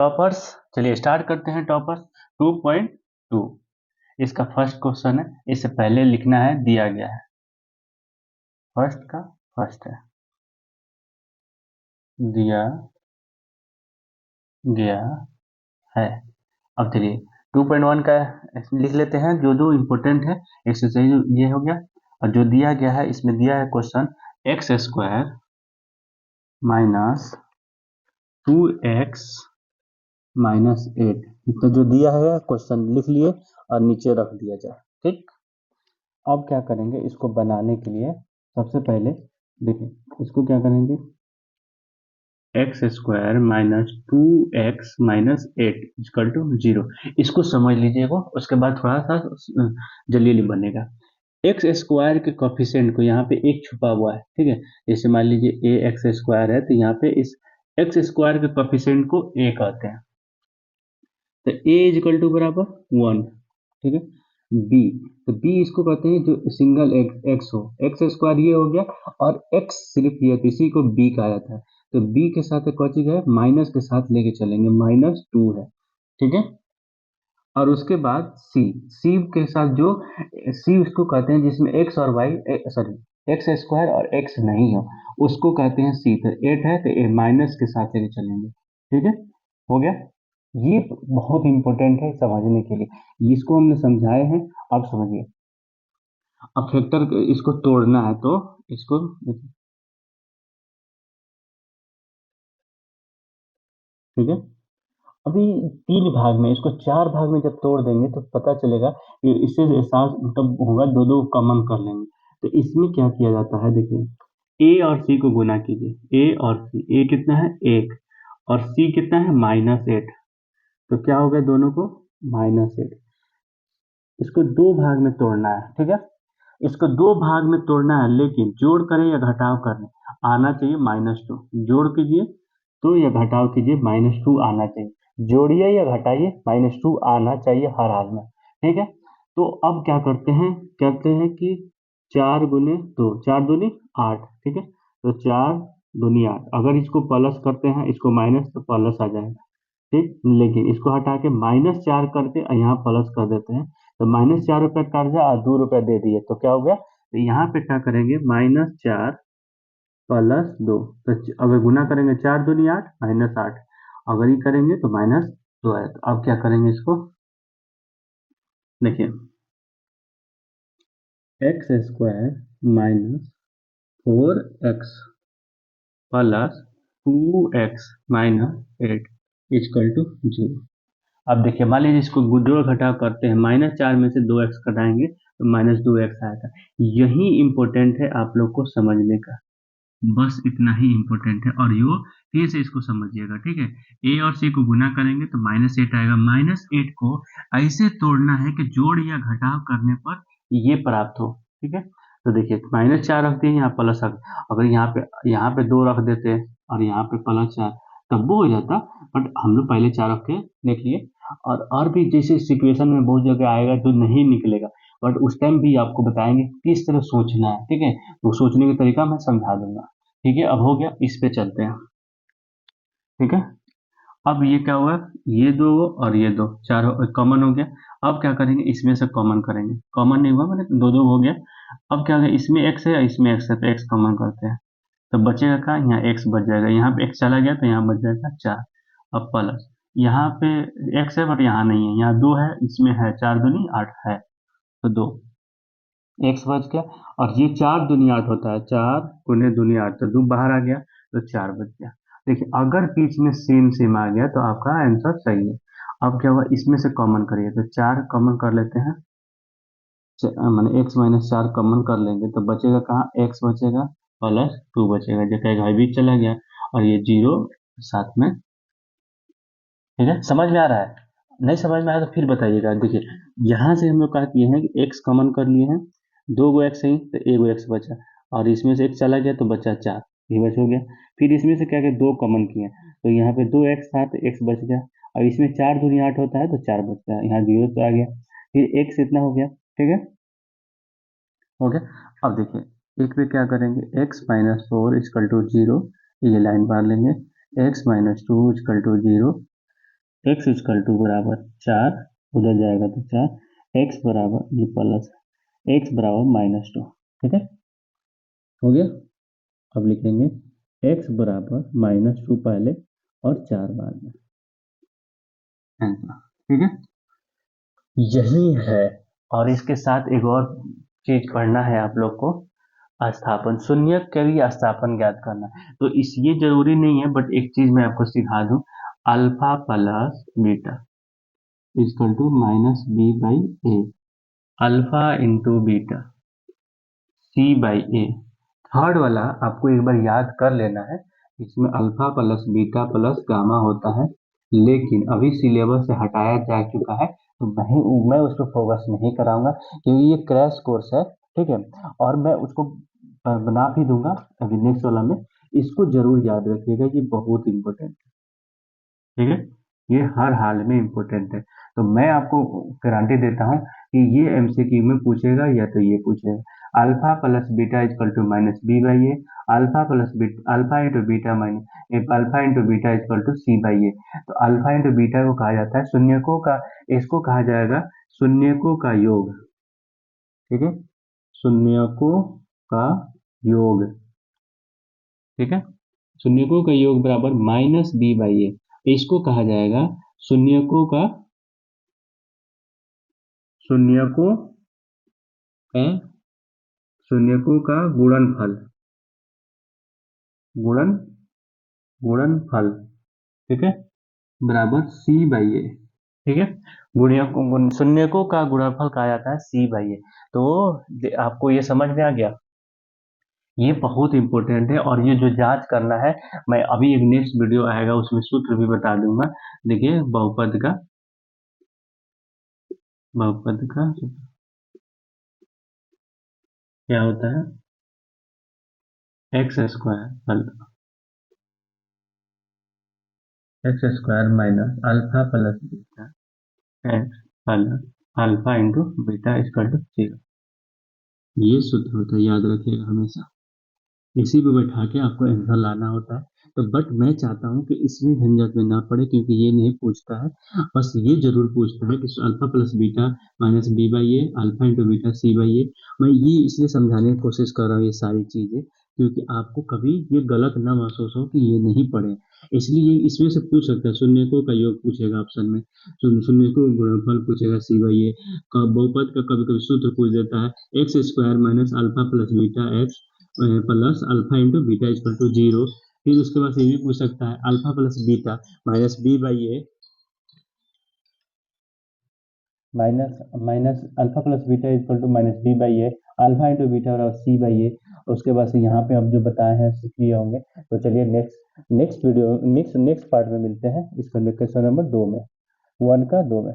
Toppers, चलिए start करते हैं। टॉपर्स 2.2 इसका फर्स्ट क्वेश्चन है। इससे पहले लिखना है दिया गया है, फर्स्ट का फर्स्ट है, दिया गया है। अब चलिए 2.1 का लिख लेते हैं, जो जो इम्पोर्टेंट है एक्सरसाइज ये हो गया। और जो दिया गया है इसमें दिया है question x square minus 2x minus 8। तो जो दिया है क्वेश्चन लिख लिए और नीचे रख दिया जाए। ठीक, अब क्या करेंगे इसको बनाने के लिए, सबसे पहले देखिए इसको क्या करेंगे, x square minus 2x minus 8 equal to 0। इसको समझ लीजिएगा, उसके बाद थोड़ा सा जल्दी बनेगा। एक्स स्क्वायर के कोफिशिएंट को यहाँ पे एक छुपा हुआ है, ठीक है। जैसे मान लीजिए ए एक्स स्क्वायर है, तो यहाँ पे इस एक्स स्क्वायर के कोफिशिएंट को ए कहते हैं, तो ए इक्वल टू बराबर 1, ठीक है। बी, तो बी इसको कहते हैं जो सिंगल एक्स हो, एक्स स्क्वायर ये हो गया, और एक्स सिर्फ ये, तो इसी को बी कहा जाता है। तो बी के साथ कौन चीज है, माइनस के साथ लेके चलेंगे, -2 है, ठीक है। और उसके बाद सी, सी के साथ जो सी उसको कहते हैं जिसमें एक्स और वाई, सॉरी एक्स स्क्वायर और एक्स नहीं हो, उसको कहते हैं सी। तो 8 है तो माइनस के साथ लेके चलेंगे, ठीक है। हो गया, ये बहुत इंपॉर्टेंट है समझने के लिए, इसको हमने समझाए हैं। अब समझिए, अब फैक्टर इसको तोड़ना है तो इसको देखिए, ठीक है। अभी 3 भाग में, इसको 4 भाग में जब तोड़ देंगे तो पता चलेगा कि इससे एहसास मतलब होगा, दो दो कॉमन कर लेंगे। तो इसमें क्या किया जाता है, देखिए ए और सी को गुना कीजिए, ए और सी, ए कितना है 1 और सी कितना है -8, तो क्या हो गया दोनों को -8। इसको 2 भाग में तोड़ना है, ठीक है। इसको 2 भाग में तोड़ना है, लेकिन जोड़ करें या घटाव करें, आना चाहिए -2। जोड़ कीजिए तो या घटाव कीजिए -2 आना चाहिए, जोड़िए या घटाइए -2 आना चाहिए हर हाल में, ठीक है। तो अब क्या करते हैं, कहते हैं कि 4 गुने 2, 4 दूनी 8, ठीक है। तो 4 दूनी 8, अगर इसको प्लस करते हैं, इसको माइनस तो प्लस आ जाएगा, ठीक। लेकिन इसको हटा के -4 करके यहाँ प्लस कर देते हैं, तो -4 रुपये कर्जा और 2 रुपये दे दिए, तो क्या हो गया, तो यहाँ पे क्या करेंगे, -4 प्लस 2, तो अगर गुना करेंगे 4 दूनी 8 -8, अगर ये करेंगे तो -2 है। तो अब क्या करेंगे इसको, देखिए x square minus 4x plus 2x minus 8 equal to 0। अब देखिए मान लीजिए इसको जोड़ घटाव करते हैं, -4 में से 2x घटाएंगे तो -2x आएगा। यही इंपॉर्टेंट है आप लोग को समझने का, बस इतना ही इंपॉर्टेंट है। और यो फिर से इसको समझिएगा, ठीक है। ए और सी को गुना करेंगे तो -8 आएगा, -8 को ऐसे तोड़ना है कि जोड़ या घटाव करने पर ये प्राप्त हो, ठीक है। तो देखिए -4 रख दिए, यहाँ प्लस रख, अगर यहाँ पे 2 रख देते और यहाँ पे +4 तब वो हो जाता, बट हम लोग पहले 4 रख के देख लिए। और भी जैसे सिचुएशन में बहुत जगह आएगा जो नहीं निकलेगा, बट उस टाइम भी आपको बताएंगे किस तरह सोचना है, ठीक है। तो सोचने का तरीका मैं समझा दूंगा, ठीक है। अब हो गया, इस पे चलते हैं, ठीक है। अब ये क्या हुआ, ये दो और ये दो, चार कॉमन हो गया। अब क्या करेंगे, इसमें से कॉमन करेंगे, कॉमन नहीं हुआ मैंने, दो दो हो गया। अब क्या है, इसमें एक्स है इसमें एक्स है, तो एक्स कॉमन करते हैं, तो बचेगा क्या, यहाँ एक्स बच जाएगा, यहाँ पे एक्स चला गया तो यहाँ बच जाएगा 4। अब प्लस यहाँ पे एक्स है बट यहाँ नहीं है, यहाँ 2 है इसमें है, 4 दूनी 8 है, तो 2 एक्स बच गया। और ये 4 दूनी 8 होता है, 4 गुने दूनी 8, तो 2 बाहर आ गया तो 4 बच गया। देखिए अगर बीच में सेम सेम आ गया तो आपका आंसर सही है। अब क्या हुआ, इसमें से कॉमन करिए, तो 4 कॉमन कर लेते हैं, माने x-4 कॉमन कर लेंगे तो बचेगा कहाँ, x बचेगा +2 बचेगा, जो कहेगा बीच चला गया, और ये 0 साथ में, ठीक है। समझ में आ रहा है, नहीं समझ में आया तो फिर बताइएगा। देखिए यहाँ से हम लोग क्या किए हैं कि x कॉमन कर लिए हैं, 2 x है तो 1 x बचा, और इसमें से एक चला गया तो बचा 4, ये बच हो गया। फिर इसमें से क्या किया, 2 कॉमन किए, तो यहाँ पे 2x था तो x बच गया, और इसमें 4 दूनी 8 होता है तो 4 बच गया, यहाँ 0 तो आ गया, फिर x इतना हो गया, ठीक है, हो गया। अब देखिए एक पे क्या करेंगे, x-4 इक्वल टू 0, ये लाइन मार लेंगे, x-2 equal to 0, x equal to बराबर 4, उधर जाएगा तो 4, x बराबर ये प्लस x बराबर -2। ठीक है, हो गया। अब लिखेंगे x बराबर -2 पहले और 4 बाद में आंसर। ठीक है, यही है। और इसके साथ एक और चीज पढ़ना है आप लोग को, स्थापन, शून्यक के लिए स्थापन ज्ञात करना। तो इस ये जरूरी नहीं है, बट एक चीज मैं आपको सिखा दूं, alpha plus beta equal to -b/a, alpha into beta c/a। Third वाला आपको एक बार याद कर लेना है, इसमें alpha plus beta plus gamma होता है, लेकिन अभी सिलेबस से हटाया जा चुका है, तो मैं उस पर फोकस नहीं कराऊंगा क्योंकि ये क्रैश कोर्स है। ठीक है, और मैं उसको बना भी दूंगा अभी नेक्स्ट वाला में, इसको जरूर याद रखिएगा, ये बहुत इंपॉर्टेंट है। ठीक है, ये हर हाल में इम्पोर्टेंट है। तो मैं आपको गारंटी देता हूँ कि ये एमसीक्यू में पूछेगा या तो ये पूछेगा, alpha plus beta equal to -b/a, alpha plus beta, alpha into beta minus alpha into beta equal to c/a। तो अल्फा इंटू बीटा को कहा जाता है शून्यकों का, इसको कहा जाएगा शून्यकों का योग। ठीक है, शून्यकों का योग। ठीक है, शून्यकों का योग बराबर -b/a, इसको कहा जाएगा शून्यकों का, शून्यकों का, शून्यकों का गुणनफल, गुणन गुणनफल। ठीक है, बराबर c/a। ठीक है, शून्यकों का गुणनफल कहा जाता है c/a। तो आपको ये समझ में आ गया, ये बहुत इंपॉर्टेंट है। और ये जो जांच करना है, मैं अभी एक नेक्स्ट वीडियो आएगा उसमें सूत्र भी बता दूंगा। देखिए, बहुपद का सूत्र क्या होता है, x square minus alpha plus beta x plus alpha into beta equal to 0। ये सूत्र होता है, याद रखिएगा हमेशा। इसी पे बैठा के आपको आंसर लाना होता है। तो बट मैं चाहता हूँ कि इसमें झंझट में ना पड़े, क्योंकि ये नहीं पूछता है। बस ये जरूर पूछता है कि alpha plus beta minus b/a, alpha into beta c/a। मैं ये इसलिए समझाने की कोशिश कर रहा हूँ ये सारी चीजें, क्योंकि आपको कभी ये गलत ना महसूस हो कि ये नहीं पढ़े। इसलिए ये इसमें से पूछ सकता है, शून्यकों का योग पूछेगा ऑप्शन में, शून्यकों का गुणनफल पूछेगा c/a, बहुपद का कभी कभी सूत्र पूछ देता है, x square minus alpha plus beta x plus alpha into beta equal to 0। फिर उसके बाद ये भी पूछ सकता है, alpha plus beta minus b/a, minus minus alpha plus beta equal to -b/a, alpha into beta और c/a। उसके बाद से यहाँ पे हम जो बताए हैं सीख लिए होंगे। तो चलिए नेक्स्ट वीडियो नेक्स्ट पार्ट में मिलते हैं, इसका क्वेश्चन नंबर 2 में, 1 का 2 में।